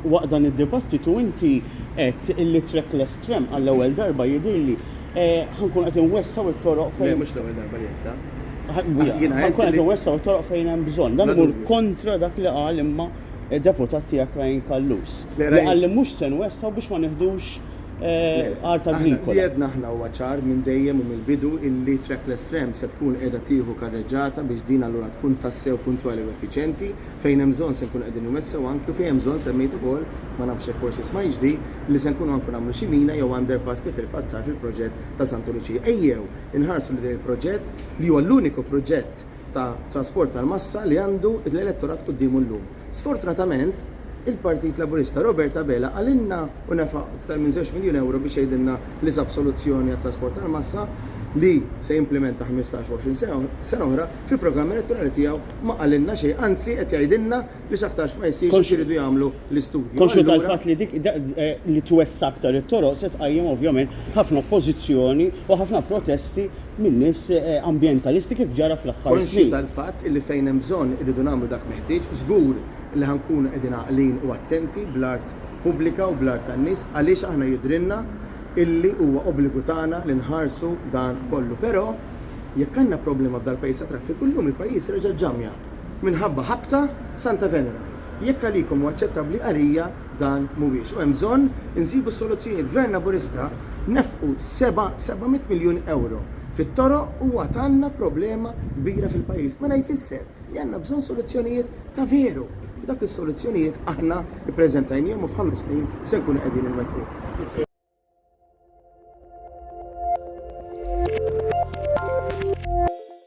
waqt dan id-dibattitu inti qed illi trackless tram għall-ewwel darba jidhirli ħankun qed inwessaw it-toroq fejn. Mhux l-ewwel darba li qed. Ħankun qed inwessaw it-toroq fejn hemm bżonn. Dan imur kontra dak li qal imma deputat tiegħek Ryan Kallus. Li qal li mhux se nwessaw biex ma nieħdux art agrikola. Li qedna aħna huwa ċar minn dejjem u mill-bidu illi trackless tram se tkun qiegħda tieħu karreġġata biex din allura tkun tassew puntwali u effiċjenti fejn hemm bżonn se nkunu qegħdin nwessaw anke fejn hemm bżonn semmejt ukoll ma nafx hekk forsi smajx di li se nkunu anke nagħmlu xi mina jew underpass kif il-fatt sar fil-proġett ta' Santa Lucia. Ejjew inħarsu li din il-proġett li huwa l-uniku proġett ta' trasport tal-massa li għandu l-elettorat quddiemu llum. Sfortunatament il-Partit Laburista Robert Abela għalinna u nefaq aktar minn 2 miljun euro biex jgħidilna li sab soluzzjoni għat-trasport tal-massa li se implementa 15-20 sena oħra fil-programm elettorali tiegħu ma qalinna xejn, anzi qed jgħidilna li x'aktarx ma jsirx x'iridu jagħmlu l-istudji. Konxu tal-fatt li dik li twessa aktar it-toroq se tqajjem ovvjament ħafna oppożizzjoni u ħafna protesti minn nies ambjentalisti kif ġara fl-aħħar snin. Konxu tal-fatt li fejn hemm bżonn iridu nagħmlu dak meħtieġ żgur li ħankunu qegħdin għaqlin u attenti bl-art pubblika u bl-art tan-nies għaliex aħna jidrilna illi huwa obbligu tagħna li nħarsu dan kollu. Però jekk għandna problema f'dal pajjiż ta' traffiku llum il-pajjiż reġa' ġamja minħabba ħabta Santa Venera. Jekk għalikom huwa aċċettabbli għalija dan mhuwiex. U hemm bżonn insibu soluzzjonijiet. Gvern Laburista nefqu 700 miljun euro fit-toroq huwa għandna problema kbira fil-pajjiż. Ma jfisser li għandna bżonn soluzzjonijiet ta' veru. Dak is-soluzzjonijiet aħna ippreżentajnihom u f'5 snin se nkunu qegħdin inwettqu.